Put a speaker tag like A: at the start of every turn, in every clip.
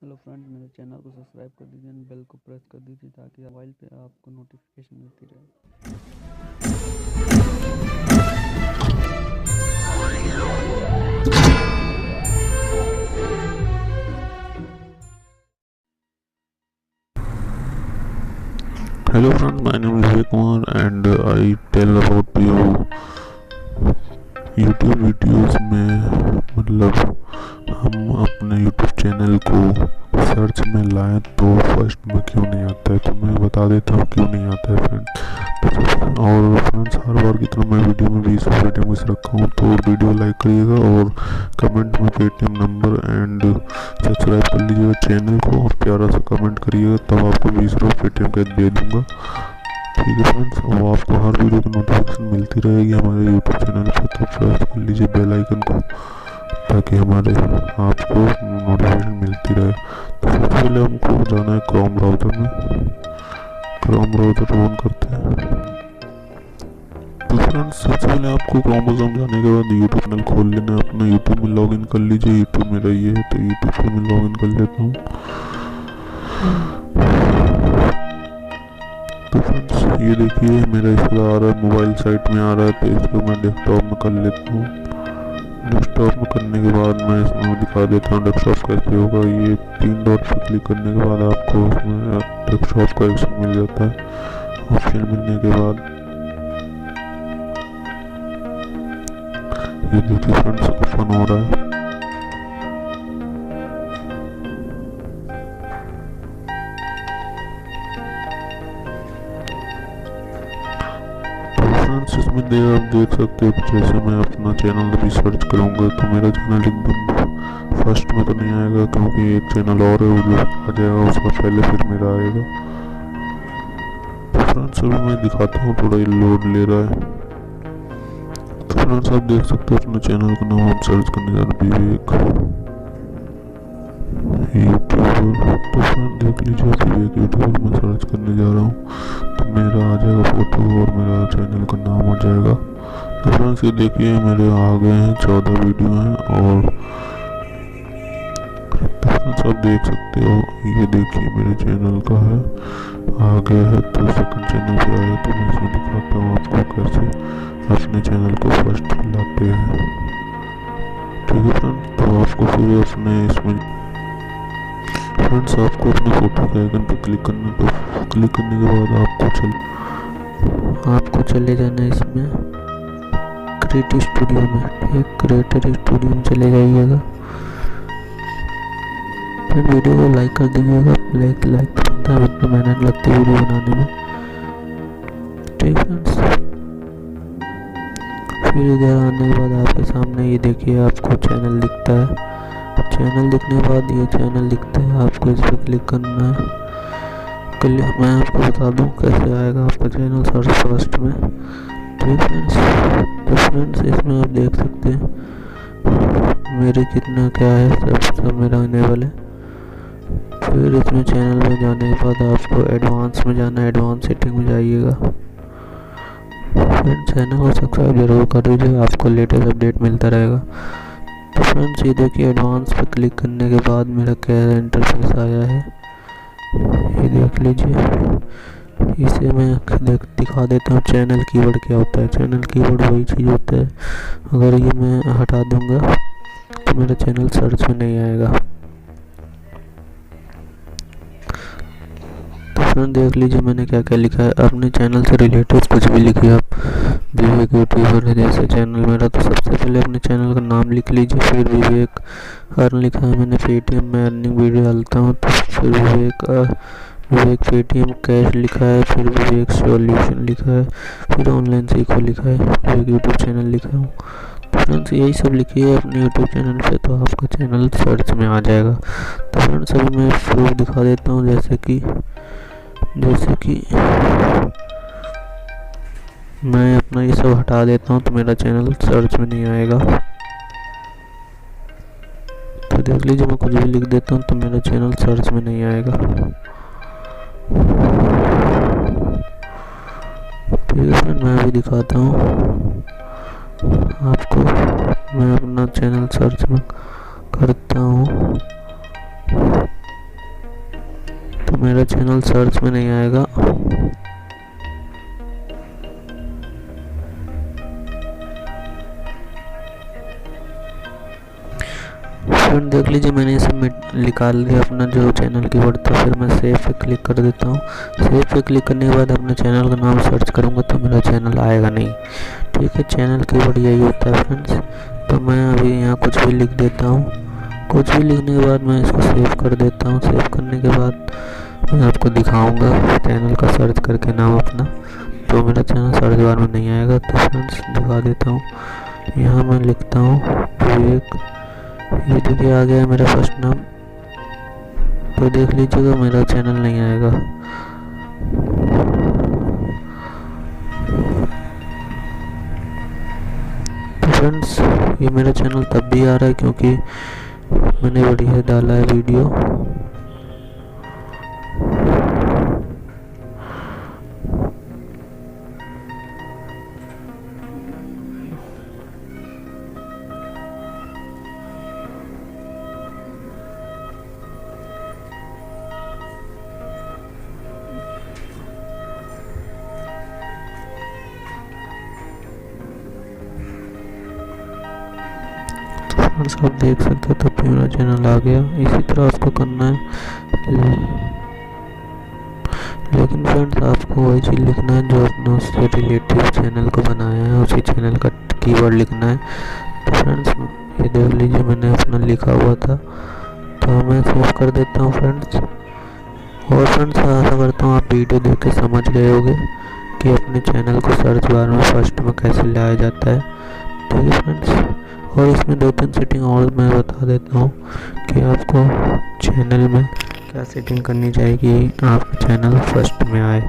A: Hello friends, मेरे channel को subscribe कर दीजिए एंड बेल को प्रेस कर दीजिए ताकि मोबाइल पे आपको नोटिफिकेशन मिलती रहे।
B: Hello friends, my name is Vivekkumar and I tell about you YouTube videos में मतलब हम अपने YouTube चैनल को सर्च में लाएं तो फर्स्ट में क्यों नहीं आता है, तो मैं बता देता हूँ क्यों नहीं आता है फ्रेंड्स। और फ्रेंड्स, हर बार की तरह मैं वीडियो में 20 रेटिंग मिस रखा हूँ, तो वीडियो लाइक करिएगा और कमेंट में पेटीएम नंबर एंड सब्सक्राइब कर लीजिएगा चैनल को और प्यारा सा कमेंट करिएगा, तब आपको 20 रुपये पेटीएम कैश दे दूँगा। ठीक है फ्रेंड्स, और आपको हर वीडियो की नोटिफिकेशन मिलती रहेगी हमारे यूट्यूब चैनल पर, तो प्रेस कर लीजिए बेल आइकन को ताकि हमारे आपको नोटिफिकेशन मिलती रहे। तो सबसे पहले हमको जाना है क्रोम ब्राउज़र में। क्रोम ब्राउज़र ऑन करते हैं। तो फ्रेंड्स, सबसे पहले आपको क्रोम ब्राउज़र में जाने के बाद यूट्यूब चैनल खोल लेना है अपना। यूट्यूब में लॉगिन कर लीजिए। यूट्यूब मेरा ये है तो यूट्यूब पे मैं लॉगिन कर लेता हूँ। तो फ्रेंड्स, ये देखिए मेरा इसका आ रहा है, मोबाइल साइट में आ रहा है, तो इसको मैं डेस्कटॉप में कर लेता हूँ। डेस्कटॉप में करने के बाद मैं इसमें दिखा देता हूँ डेस्कटॉप कैसे होगा। ये 3 डॉट पर क्लिक करने के बाद आपको उसमें डेस्कटॉप का ऑप्शन मिल जाता है। ऑप्शन मिलने के बाद ये देखिए फ्रेंड्स ओपन हो रहा है। इसमें आप देख सकते हो, जैसे मैं अपना चैनल अभी सर्च करूँगा तो मेरा चैनल एकदम फर्स्ट में तो नहीं आएगा, क्योंकि एक चैनल और है वो जो आ जाएगा उसका पहले फिर मेरा आएगा। तो फ्रेंड्स, अभी मैं दिखाता हूँ, थोड़ा ये लोड ले रहा है। तो फ्रेंड्स, आप देख सकते हो अपने चैनल का नाम हम सर्च करने जा रहे हैं, विवेक यूट्यूबर। तो फ्रेंड देख लीजिए, विवेक यूट्यूबर मैं सर्च करने जा रहा हूँ तो मेरा आ जाएगा फोटो और मेरा चैनल का नाम आ जाएगा। तो फ्रेंड्स, ये देखिए मेरे आ गए हैं 14 वीडियो हैं। और तो फ्रेंड्स, आप देख सकते हो, ये देखिए मेरे चैनल का है, आ गया है। तो सेकंड चैनल पर आया तो मैं इसमें दिखाता हूँ आपको कैसे अपने चैनल को फर्स्ट लाते हैं। ठीक है फ्रेंड्स, तो आपको फिर अपने इसमें फ्रेंड्स आपको अपने फोटो के आइकन पर क्लिक करना। तो क्लिक करने के बाद आपको चले जाना है इसमें क्रिएटर स्टूडियो में। ठीक, क्रिएटर स्टूडियो में चले जाइएगा। फिर वीडियो को लाइक कर दीजिएगा। लाइक बनता है, मतलब मेहनत लगती है वीडियो बनाने में। ठीक फ्रेंड्स, फिर इधर आने के बाद आपके सामने ये देखिए आपको चैनल दिखता है। चैनल दिखने के बाद ये चैनल दिखता है, आपको इस पर क्लिक करना है। मैं आपको बता दूं कैसे आएगा आपका चैनल सर्च फर्स्ट में। ठीक फ्रेंड्स, तो फ्रेंड्स इसमें आप देख सकते हैं मेरे कितना क्या है, सब मेरा इनेबल है। फिर इसमें चैनल में जाने के बाद आपको एडवांस में जाना है। एडवांस सेटिंग में जाइएगा। फ्रेंड्स, चैनल को सब्सक्राइब जरूर कर दीजिए, आपको लेटेस्ट अपडेट मिलता रहेगा। तो फ्रेंड्स, ये देखिए एडवांस पे क्लिक करने के बाद मेरा क्या इंटरफेस आया है, ये देख लीजिए। इसे मैं दिखा देता हूँ चैनल कीवर्ड क्या होता है। चैनल कीवर्ड वही चीज़ होता है, अगर ये मैं हटा दूंगा तो मेरा चैनल सर्च में नहीं आएगा। तो फ्रेंड देख लीजिए मैंने क्या क्या लिखा है। अपने चैनल से रिलेटेड कुछ भी लिखिए आप। विवेक यूट्यूबर है जैसे चैनल मेरा, तो सबसे पहले अपने चैनल का नाम लिख लीजिए। फिर विवेक अर्न लिखा है मैंने, पेटीएम में अर्निंग वीडियो डालता हूँ, तो फिर विवेक पेटीएम कैश लिखा है। फिर विवेक सॉल्यूशन लिखा है। फिर ऑनलाइन सीखो लिखा है। विवेक यूट्यूब चैनल लिखा हूँ। तो फ्रेंड्स, यही सब लिखिए अपने यूट्यूब चैनल पे, तो आपका चैनल सर्च में आ जाएगा। तो फ्रेंड्स, अभी मैं प्रूफ दिखा देता हूँ, जैसे कि मैं अपना ये सब हटा देता हूँ तो मेरा चैनल सर्च में नहीं आएगा। तो देख लीजिए मैं कुछ भी लिख देता हूँ तो मेरा चैनल सर्च में नहीं आएगा। ठीक है फ्रेंड, मैं अभी दिखाता हूँ आपको। मैं अपना चैनल सर्च में करता हूँ
A: मेरा चैनल सर्च में नहीं आएगा। फ्रेंड देख लीजिए, मैंने इसे निकाल दिया अपना जो चैनल कीवर्ड था। फिर मैं सेव पे क्लिक कर देता हूँ। सेव पे क्लिक करने के बाद अपने चैनल का नाम सर्च करूँगा तो मेरा चैनल आएगा नहीं। ठीक है, चैनल कीवर्ड यही होता है फ्रेंड्स। तो मैं अभी यहाँ कुछ भी लिख देता हूँ। कुछ भी लिखने के बाद मैं इसको सेव कर देता हूँ। सेव करने के बाद मैं आपको दिखाऊँगा चैनल का सर्च करके नाम अपना, तो मेरा चैनल सर्च बार में नहीं आएगा। तो फ्रेंड्स दिखा देता हूँ। यहाँ मैं लिखता हूँ विवेक, ये देखिए आ गया है मेरा फर्स्ट नाम। तो देख लीजिएगा मेरा चैनल नहीं आएगा। तो फ्रेंड्स ये मेरा चैनल तब भी आ रहा है क्योंकि मैंने बढ़िया डाला है वीडियो। फ्रेंड्स आप देख सकते हो तब भी मेरा चैनल आ गया। इसी तरह आपको करना है, लेकिन फ्रेंड्स आपको वही चीज़ लिखना है जो अपने उससे रिलेटिव चैनल को बनाया है, उसी चैनल का कीवर्ड लिखना है। तो फ्रेंड्स ये देख लीजिए मैंने अपना लिखा हुआ था, तो मैं सेव कर देता हूँ फ्रेंड्स। और फ्रेंड्स आशा करता हूँ आप वीडियो देख के समझ गए होंगे कि अपने चैनल को सर्च बार में फर्स्ट में कैसे लाया जाता है। ठीक है फ्रेंड्स, और इसमें 2-3 सेटिंग और मैं बता देता हूँ कि आपको चैनल में क्या सेटिंग करनी चाहिए कि आपका चैनल फर्स्ट में आए।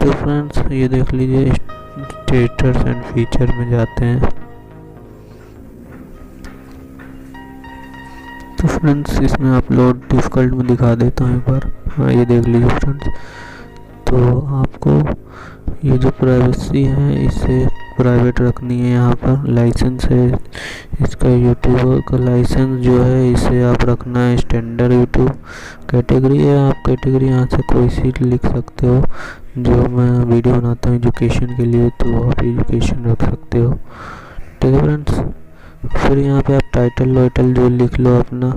A: तो फ्रेंड्स ये देख लीजिए, स्टेटस एंड फीचर में जाते हैं। तो फ्रेंड्स इसमें अपलोड डिफ़िकल्ट में दिखा देता हूँ एक बार। हाँ ये देख लीजिए फ्रेंड्स, तो आपको ये जो प्राइवेसी है इसे प्राइवेट रखनी है। यहाँ पर लाइसेंस है इसका, यूट्यूबर का लाइसेंस जो है इसे आप रखना है स्टैंडर्ड यूट्यूब। कैटेगरी है, आप कैटेगरी यहाँ से कोई सी लिख सकते हो। जो मैं वीडियो बनाता हूँ एजुकेशन के लिए, तो आप एजुकेशन रख सकते हो। ठीक है फ्रेंड्स, फिर यहाँ पे आप टाइटल वाइटल जो लिख लो अपना।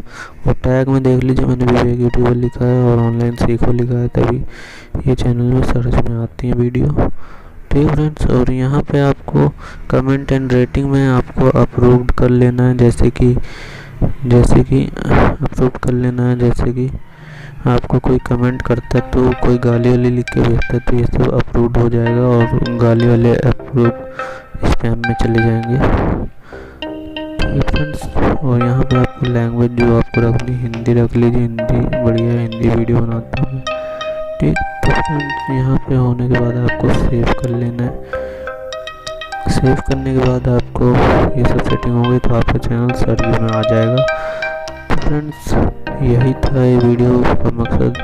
A: और टैग में देख लीजिए मैंने विवेक यूट्यूबर लिखा है और ऑनलाइन सीखो लिखा है, तभी ये चैनल में सर्च में आती है वीडियो। ठीक है फ्रेंड्स, और यहाँ पे आपको कमेंट एंड रेटिंग में आपको अप्रूव्ड कर लेना है। जैसे कि अप्रूव्ड कर लेना है, जैसे कि आपको कोई कमेंट करता है तो कोई गाली वाली लिख के भेजता है तो ये सब अप्रूव्ड हो जाएगा और गाली वाले अप्रूव स्पैम में चले जाएंगे। फ्रेंड्स, और यहाँ पे आपको लैंग्वेज जो आपको रखनी हिंदी रख लीजिए, हिंदी बढ़िया हिंदी वीडियो बनाता हूँ। ठीक, तो फ्रेंड्स यहाँ पे होने के बाद आपको सेव कर लेना है। सेव करने के बाद आपको ये सब सेटिंग हो गई तो आपका चैनल सर्च में आ जाएगा। तो फ्रेंड्स यही था ये वीडियो का मकसद।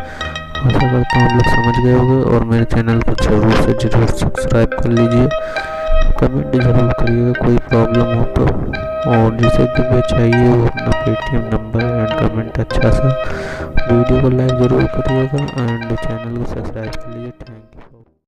A: आशा करता हूँ आप लोग समझ गए होंगे और मेरे चैनल को जरूर से जरूर सब्सक्राइब कर लीजिए। कमेंट जरूर करिएगा कोई प्रॉब्लम हो तो, और जिसे भी चाहिए वो अपना पेटीएम नंबर एंड कमेंट अच्छा सा। वीडियो को लाइक ज़रूर करिएगा एंड चैनल को सब्सक्राइब कर लीजिए। Thank you.